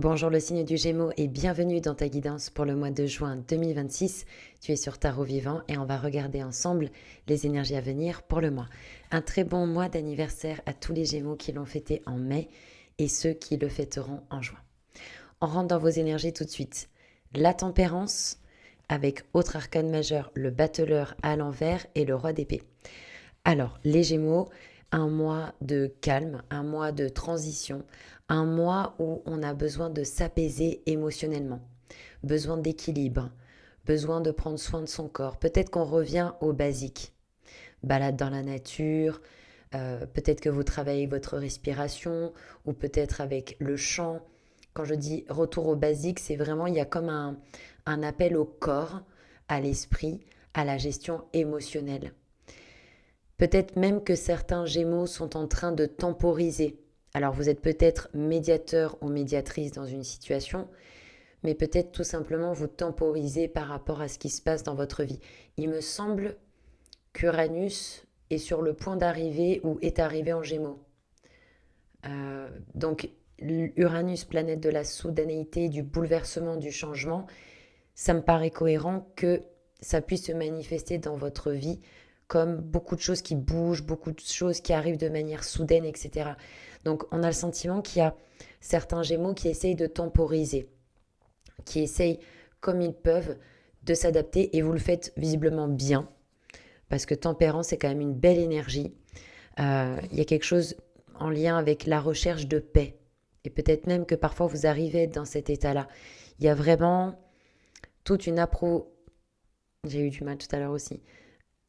Bonjour le signe du Gémeaux et bienvenue dans ta guidance pour le mois de juin 2026. Tu es sur Tarot Vivant et on va regarder ensemble les énergies à venir pour le mois. Un très bon mois d'anniversaire à tous les Gémeaux qui l'ont fêté en mai et ceux qui le fêteront en juin. On rentre dans vos énergies tout de suite. La tempérance avec autre arcane majeur, le battleur à l'envers et le roi d'épée. Alors, les Gémeaux, un mois de calme, un mois de transition, un mois où on a besoin de s'apaiser émotionnellement, besoin d'équilibre, besoin de prendre soin de son corps. Peut-être qu'on revient au basique, balade dans la nature, peut-être que vous travaillez votre respiration ou peut-être avec le chant. Quand je dis retour au basique, c'est vraiment, il y a comme un appel au corps, à l'esprit, à la gestion émotionnelle. Peut-être même que certains Gémeaux sont en train de temporiser. Alors vous êtes peut-être médiateur ou médiatrice dans une situation, mais peut-être tout simplement vous temporisez par rapport à ce qui se passe dans votre vie. Il me semble qu'Uranus est sur le point d'arriver ou est arrivé en Gémeaux. Donc Uranus, planète de la soudanéité, du bouleversement, du changement, ça me paraît cohérent que ça puisse se manifester dans votre vie comme beaucoup de choses qui bougent, beaucoup de choses qui arrivent de manière soudaine, etc. Donc on a le sentiment qu'il y a certains Gémeaux qui essayent de temporiser, qui essayent comme ils peuvent de s'adapter et vous le faites visiblement bien parce que tempérance c'est quand même une belle énergie. Il y a quelque chose en lien avec la recherche de paix et peut-être même que parfois vous arrivez dans cet état-là. Il y a vraiment toute une j'ai eu du mal tout à l'heure aussi,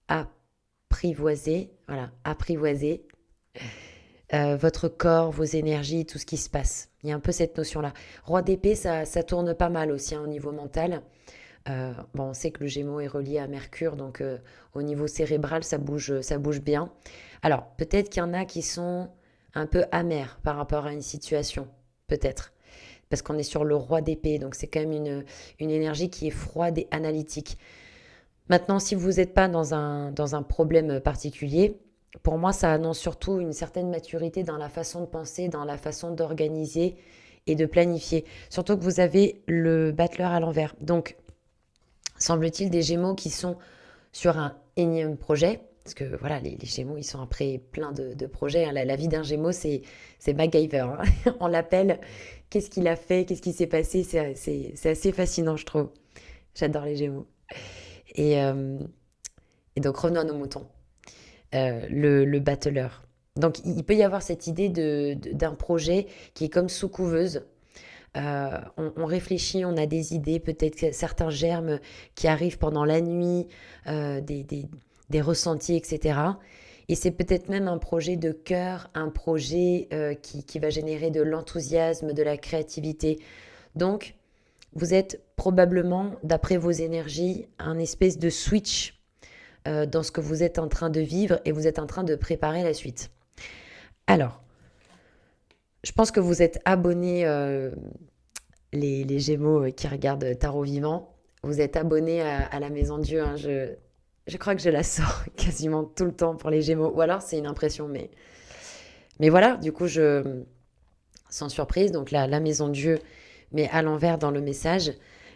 apprivoiser, voilà, apprivoiser votre corps, vos énergies, tout ce qui se passe. Il y a un peu cette notion-là. Roi d'épée, ça tourne pas mal aussi au niveau mental. Bon, on sait que le Gémeaux est relié à Mercure, donc au niveau cérébral, ça bouge bien. Alors, peut-être qu'il y en a qui sont un peu amers par rapport à une situation, peut-être. Parce qu'on est sur le roi d'épée, donc c'est quand même une énergie qui est froide et analytique. Maintenant, si vous n'êtes pas dans un problème particulier, pour moi, ça annonce surtout une certaine maturité dans la façon de penser, dans la façon d'organiser et de planifier. Surtout que vous avez le battleur à l'envers. Donc, semble-t-il des Gémeaux qui sont sur un énième projet. Parce que voilà, les Gémeaux, ils sont après plein de projets, hein. La vie d'un Gémeaux, c'est MacGyver, hein. On l'appelle, qu'est-ce qu'il a fait, qu'est-ce qui s'est passé, c'est assez fascinant, je trouve. J'adore les Gémeaux. Et, euh, et donc, revenons à nos moutons. Le battleur. Donc, il peut y avoir cette idée d'un projet qui est comme sous couveuse. On réfléchit, on a des idées, peut-être certains germes qui arrivent pendant la nuit, des ressentis, etc. Et c'est peut-être même un projet de cœur, un projet qui va générer de l'enthousiasme, de la créativité. Donc, vous êtes probablement, d'après vos énergies, un espèce de switch dans ce que vous êtes en train de vivre et vous êtes en train de préparer la suite. Alors, je pense que vous êtes abonnés, les Gémeaux qui regardent Tarot Vivant, vous êtes abonnés à la Maison Dieu, hein. Je crois que je la sors quasiment tout le temps pour les Gémeaux. Ou alors c'est une impression, mais voilà, du coup, sans surprise, donc la Maison Dieu, mais à l'envers dans le message,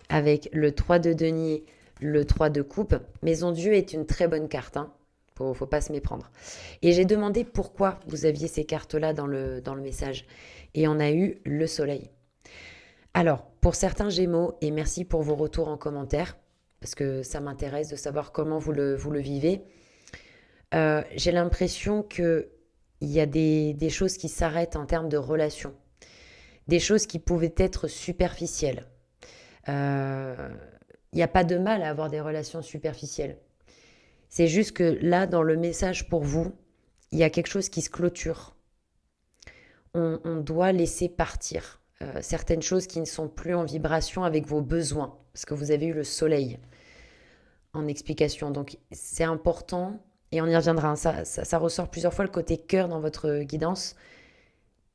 avec le 3 de denier, le 3 de coupe. Maison Dieu est une très bonne carte, hein. Faut pas se méprendre. Et j'ai demandé pourquoi vous aviez ces cartes-là dans le message. Et on a eu le soleil. Alors, pour certains Gémeaux, et merci pour vos retours en commentaire, parce que ça m'intéresse de savoir comment vous le vivez, j'ai l'impression qu'il y a des choses qui s'arrêtent en termes de relations, des choses qui pouvaient être superficielles. Euh, Il n'y a pas de mal à avoir des relations superficielles. C'est juste que là, dans le message pour vous, il y a quelque chose qui se clôture. On doit laisser partir certaines choses qui ne sont plus en vibration avec vos besoins, parce que vous avez eu le soleil en explication. Donc c'est important, et on y reviendra, hein, ça ressort plusieurs fois le côté cœur dans votre guidance,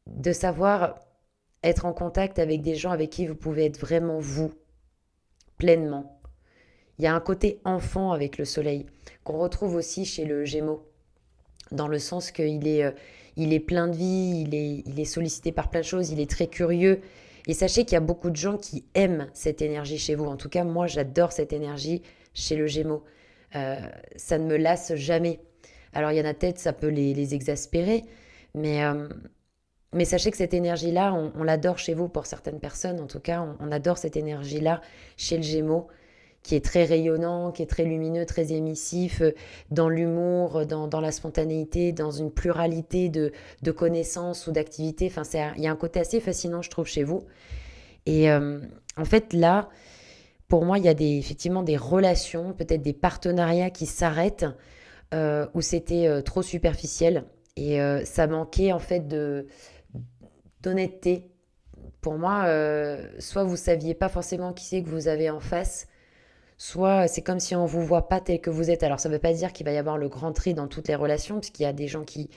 de savoir être en contact avec des gens avec qui vous pouvez être vraiment vous, pleinement. Il y a un côté enfant avec le soleil, qu'on retrouve aussi chez le Gémeaux, dans le sens qu'il est plein de vie, il est sollicité par plein de choses, il est très curieux, Et sachez qu'il y a beaucoup de gens qui aiment cette énergie chez vous. En tout cas, moi, j'adore cette énergie chez le Gémeaux. Euh, Ça ne me lasse jamais. Alors, il y en a peut-être, ça peut les exaspérer, mais, euh, mais sachez que cette énergie-là, on l'adore chez vous pour certaines personnes. En tout cas, on adore cette énergie-là chez le Gémeaux, qui est très rayonnant, qui est très lumineux, très émissif, dans l'humour, dans la spontanéité, dans une pluralité de connaissances ou d'activités. Enfin, il y a un côté assez fascinant, je trouve, chez vous. Et en fait, là, pour moi, il y a effectivement des relations, peut-être des partenariats qui s'arrêtent où c'était trop superficiel. Et ça manquait en fait d'honnêteté. Pour moi, soit vous saviez pas forcément qui c'est que vous avez en face, soit c'est comme si on vous voit pas tel que vous êtes. Alors ça ne veut pas dire qu'il va y avoir le grand tri dans toutes les relations, puisqu'il y a des gens qui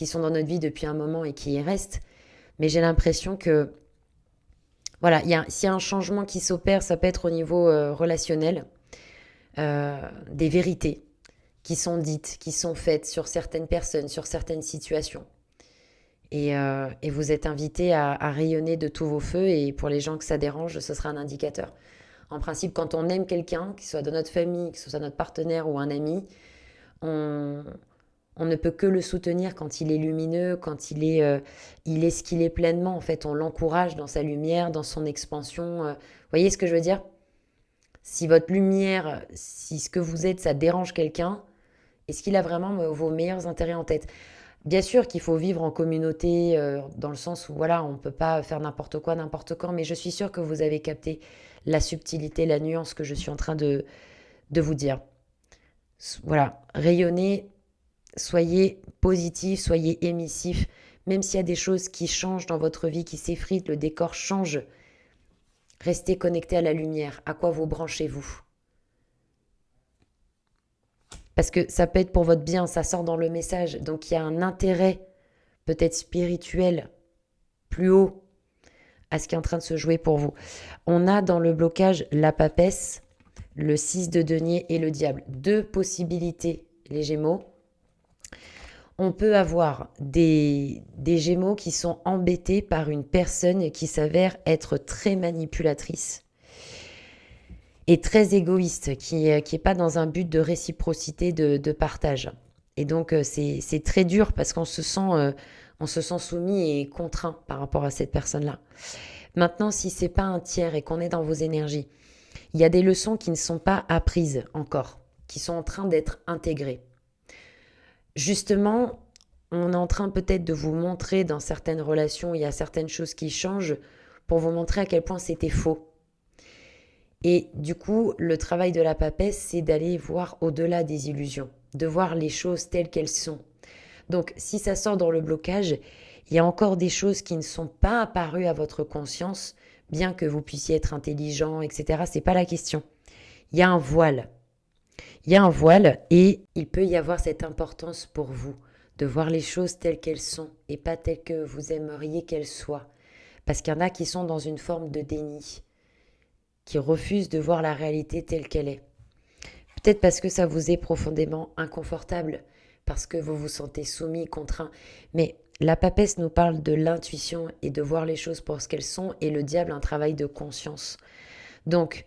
sont dans notre vie depuis un moment et qui y restent. Mais j'ai l'impression que, voilà, s'il y a un changement qui s'opère, ça peut être au niveau relationnel, des vérités qui sont dites, qui sont faites sur certaines personnes, sur certaines situations. Et vous êtes invité à rayonner de tous vos feux, et pour les gens que ça dérange, ce sera un indicateur. En principe, quand on aime quelqu'un, qu'il soit dans notre famille, que ce soit notre partenaire ou un ami, on, on ne peut que le soutenir quand il est lumineux, quand il est ce qu'il est pleinement. En fait, on l'encourage dans sa lumière, dans son expansion. Vous voyez ce que je veux dire? Si votre lumière, si ce que vous êtes, ça dérange quelqu'un, est-ce qu'il a vraiment vos meilleurs intérêts en tête? Bien sûr qu'il faut vivre en communauté, dans le sens où voilà, on ne peut pas faire n'importe quoi, n'importe quand, mais je suis sûre que vous avez capté la subtilité, la nuance que je suis en train de vous dire. Voilà, rayonnez, soyez positif, soyez émissif, même s'il y a des choses qui changent dans votre vie, qui s'effritent, le décor change, restez connecté à la lumière. À quoi vous branchez-vous? Parce que ça peut être pour votre bien, ça sort dans le message. Donc il y a un intérêt, peut-être spirituel, plus haut, à ce qui est en train de se jouer pour vous. On a dans le blocage la papesse, le 6 de denier et le diable. Deux possibilités, les Gémeaux. On peut avoir des Gémeaux qui sont embêtés par une personne qui s'avère être très manipulatrice et très égoïste, qui est pas dans un but de réciprocité, de partage. Et donc, c'est très dur parce on se sent soumis et contraint par rapport à cette personne-là. Maintenant, si c'est pas un tiers et qu'on est dans vos énergies, il y a des leçons qui ne sont pas apprises encore, qui sont en train d'être intégrées. Justement, on est en train peut-être de vous montrer dans certaines relations, il y a certaines choses qui changent pour vous montrer à quel point c'était faux. Et du coup, le travail de la papesse, c'est d'aller voir au-delà des illusions, de voir les choses telles qu'elles sont. Donc, si ça sort dans le blocage, il y a encore des choses qui ne sont pas apparues à votre conscience, bien que vous puissiez être intelligent, etc. C'est pas la question. Il y a un voile. Il y a un voile et il peut y avoir cette importance pour vous de voir les choses telles qu'elles sont et pas telles que vous aimeriez qu'elles soient. Parce qu'il y en a qui sont dans une forme de déni, qui refusent de voir la réalité telle qu'elle est. Peut-être parce que ça vous est profondément inconfortable, parce que vous vous sentez soumis, contraint. Mais la papesse nous parle de l'intuition et de voir les choses pour ce qu'elles sont, et le diable un travail de conscience. Donc,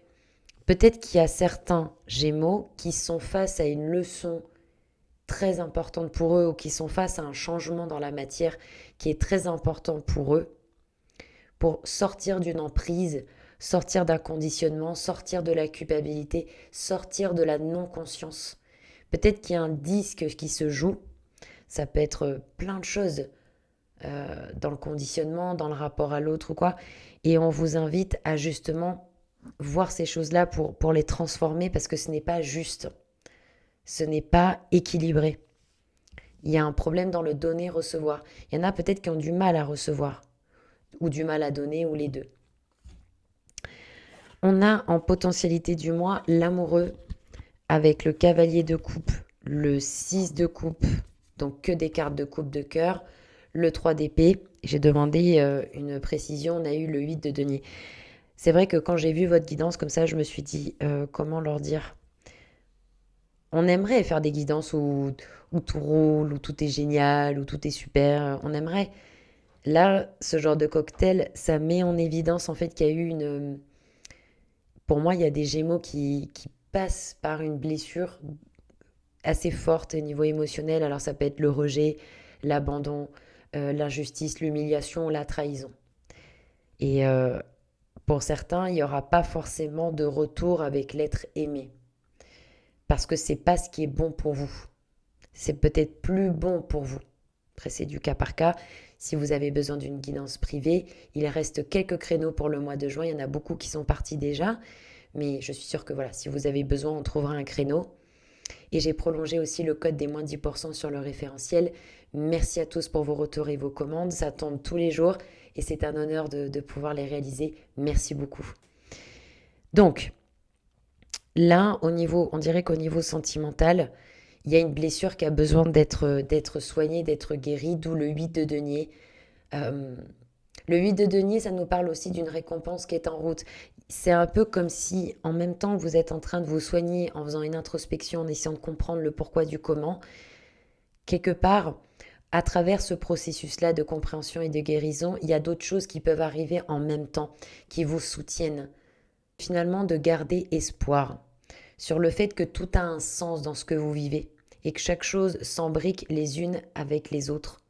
peut-être qu'il y a certains Gémeaux qui sont face à une leçon très importante pour eux, ou qui sont face à un changement dans la matière qui est très important pour eux, pour sortir d'une emprise, sortir d'un conditionnement, sortir de la culpabilité, sortir de la non-conscience. Peut-être qu'il y a un disque qui se joue, ça peut être plein de choses dans le conditionnement, dans le rapport à l'autre ou quoi, et on vous invite à justement voir ces choses-là pour les transformer, parce que ce n'est pas juste, ce n'est pas équilibré. Il y a un problème dans le donner-recevoir. Il y en a peut-être qui ont du mal à recevoir, ou du mal à donner, ou les deux. On a en potentialité du mois l'amoureux avec le cavalier de coupe, le 6 de coupe, donc que des cartes de coupe de cœur, le 3 d'épée. J'ai demandé une précision, on a eu le 8 de denier. C'est vrai que quand j'ai vu votre guidance comme ça, je me suis dit, comment leur dire? On aimerait faire des guidances où tout roule, où tout est génial, où tout est super. On aimerait. Là, ce genre de cocktail, ça met en évidence en fait qu'il y a eu une... Pour moi, il y a des Gémeaux qui passent par une blessure assez forte au niveau émotionnel. Alors ça peut être le rejet, l'abandon, l'injustice, l'humiliation, la trahison. Et pour certains, il n'y aura pas forcément de retour avec l'être aimé. Parce que c'est pas ce qui est bon pour vous. C'est peut-être plus bon pour vous. Après, c'est du cas par cas. Si vous avez besoin d'une guidance privée, il reste quelques créneaux pour le mois de juin. Il y en a beaucoup qui sont partis déjà. Mais je suis sûre que voilà, si vous avez besoin, on trouvera un créneau. Et j'ai prolongé aussi le code des moins 10% sur le référentiel. Merci à tous pour vos retours et vos commandes. Ça tombe tous les jours et c'est un honneur de pouvoir les réaliser. Merci beaucoup. Donc, là, on dirait qu'au niveau sentimental, il y a une blessure qui a besoin d'être soignée, d'être guérie, d'où le 8 de denier. Euh, le 8 de denier, ça nous parle aussi d'une récompense qui est en route. C'est un peu comme si, en même temps que vous êtes en train de vous soigner en faisant une introspection, en essayant de comprendre le pourquoi du comment, quelque part, à travers ce processus-là de compréhension et de guérison, il y a d'autres choses qui peuvent arriver en même temps, qui vous soutiennent. Finalement, de garder espoir sur le fait que tout a un sens dans ce que vous vivez et que chaque chose s'embrique les unes avec les autres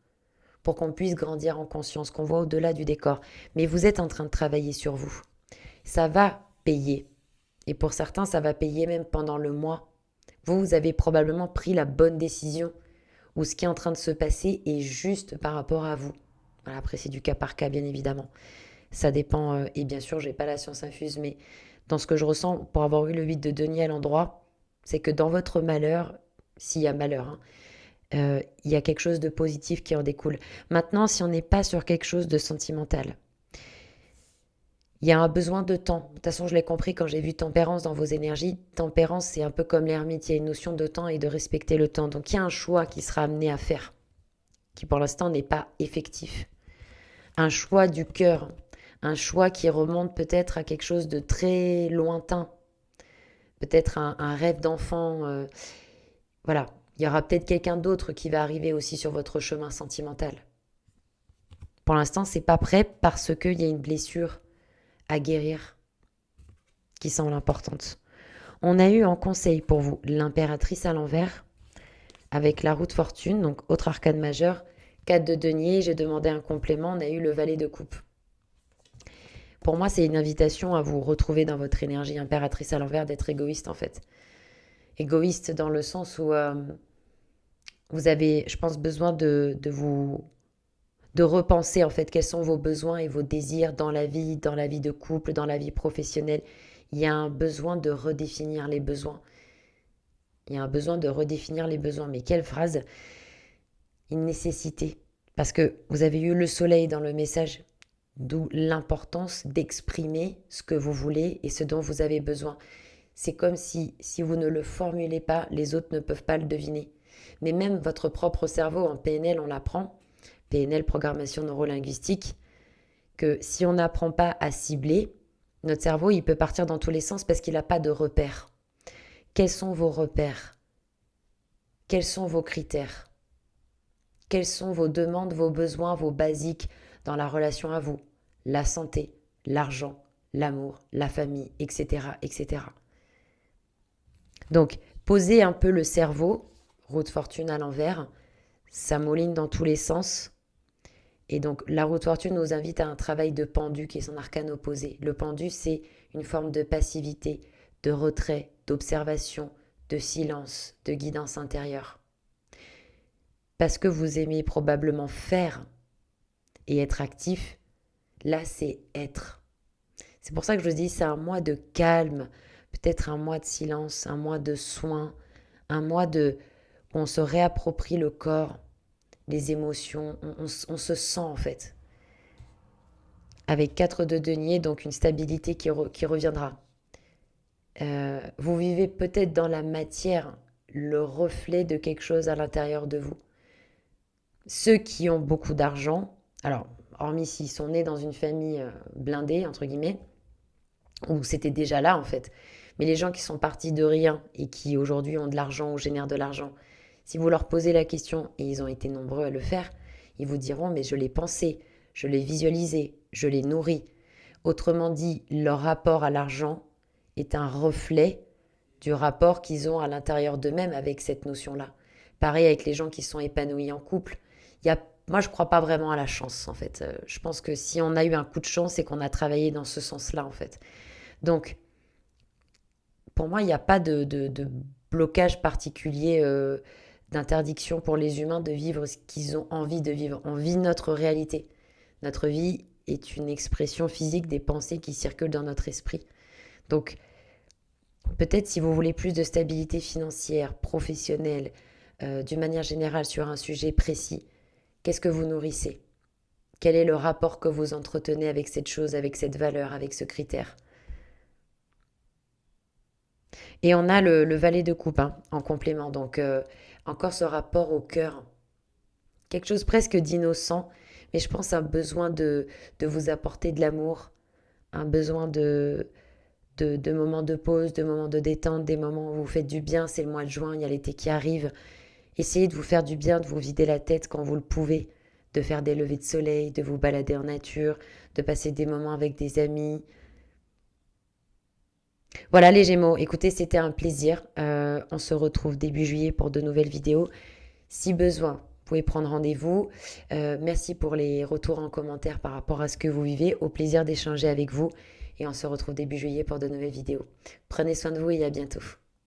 pour qu'on puisse grandir en conscience, qu'on voit au-delà du décor. Mais vous êtes en train de travailler sur vous. Ça va payer. Et pour certains, ça va payer même pendant le mois. Vous avez probablement pris la bonne décision ou ce qui est en train de se passer est juste par rapport à vous. Voilà, après, c'est du cas par cas, bien évidemment. Ça dépend, et bien sûr, je n'ai pas la science infuse, mais dans ce que je ressens, pour avoir eu le 8 de denier à l'endroit, c'est que dans votre malheur, s'il y a malheur, hein, il y a quelque chose de positif qui en découle. Maintenant, si on n'est pas sur quelque chose de sentimental, il y a un besoin de temps. De toute façon, je l'ai compris quand j'ai vu tempérance dans vos énergies. Tempérance, c'est un peu comme l'ermite, il y a une notion de temps et de respecter le temps. Donc il y a un choix qui sera amené à faire, qui pour l'instant n'est pas effectif. Un choix du cœur, un choix qui remonte peut-être à quelque chose de très lointain, peut-être un rêve d'enfant. Voilà, il y aura peut-être quelqu'un d'autre qui va arriver aussi sur votre chemin sentimental. Pour l'instant, c'est pas prêt parce qu'il y a une blessure à guérir qui semble importante. On a eu en conseil pour vous l'impératrice à l'envers avec la roue de fortune, donc autre arcane majeur, 4 de denier, j'ai demandé un complément, on a eu le valet de coupe. Pour moi, c'est une invitation à vous retrouver dans votre énergie impératrice à l'envers, d'être égoïste en fait. Égoïste dans le sens où vous avez, je pense, besoin de repenser en fait quels sont vos besoins et vos désirs dans la vie de couple, dans la vie professionnelle. Il y a un besoin de redéfinir les besoins. Il y a un besoin de redéfinir les besoins. Mais quelle phrase? Une nécessité. Parce que vous avez eu le soleil dans le message, d'où l'importance d'exprimer ce que vous voulez et ce dont vous avez besoin. C'est comme si vous ne le formulez pas, les autres ne peuvent pas le deviner. Mais même votre propre cerveau, en PNL, on l'apprend, PNL, programmation neurolinguistique, que si on n'apprend pas à cibler, notre cerveau, il peut partir dans tous les sens parce qu'il n'a pas de repères. Quels sont vos repères? Quels sont vos critères? Quelles sont vos demandes, vos besoins, vos basiques dans la relation à vous? La santé, l'argent, l'amour, la famille, etc., etc. Donc, posez un peu le cerveau, roue de fortune à l'envers, ça mouline dans tous les sens. Et donc, la roue de fortune nous invite à un travail de pendu qui est son arcane opposé. Le pendu, c'est une forme de passivité, de retrait, d'observation, de silence, de guidance intérieure. Parce que vous aimez probablement faire et être actif, là, c'est être. C'est pour ça que je vous dis, c'est un mois de calme, peut-être un mois de silence, un mois de soin, un mois où on se réapproprie le corps, les émotions, on se sent en fait. Avec 4 de denier, donc une stabilité qui reviendra. Vous vivez peut-être dans la matière le reflet de quelque chose à l'intérieur de vous. Ceux qui ont beaucoup d'argent, alors hormis s'ils sont nés dans une famille blindée, entre guillemets, où c'était déjà là en fait, mais les gens qui sont partis de rien et qui aujourd'hui ont de l'argent ou génèrent de l'argent, si vous leur posez la question, et ils ont été nombreux à le faire, ils vous diront mais je l'ai pensé, je l'ai visualisé, je les nourris. Autrement dit, leur rapport à l'argent est un reflet du rapport qu'ils ont à l'intérieur d'eux-mêmes avec cette notion-là. Pareil avec les gens qui sont épanouis en couple. Moi, je ne crois pas vraiment à la chance, en fait. Je pense que si on a eu un coup de chance, c'est qu'on a travaillé dans ce sens-là, en fait. Donc, pour moi, il n'y a pas de blocage particulier, d'interdiction pour les humains de vivre ce qu'ils ont envie de vivre. On vit notre réalité. Notre vie est une expression physique des pensées qui circulent dans notre esprit. Donc, peut-être si vous voulez plus de stabilité financière, professionnelle, d'une manière générale sur un sujet précis, qu'est-ce que vous nourrissez? Quel est le rapport que vous entretenez avec cette chose, avec cette valeur, avec ce critère? Et on a le valet de coupe hein, en complément. Donc, encore ce rapport au cœur. Quelque chose presque d'innocent, mais je pense un besoin de vous apporter de l'amour, un besoin de moments de pause, de moments de détente, des moments où vous faites du bien. C'est le mois de juin, il y a l'été qui arrive. Essayez de vous faire du bien, de vous vider la tête quand vous le pouvez, de faire des levées de soleil, de vous balader en nature, de passer des moments avec des amis. Voilà les Gémeaux, écoutez, c'était un plaisir. On se retrouve début juillet pour de nouvelles vidéos. Si besoin, vous pouvez prendre rendez-vous. Merci pour les retours en commentaire par rapport à ce que vous vivez. Au plaisir d'échanger avec vous. Et on se retrouve début juillet pour de nouvelles vidéos. Prenez soin de vous et à bientôt.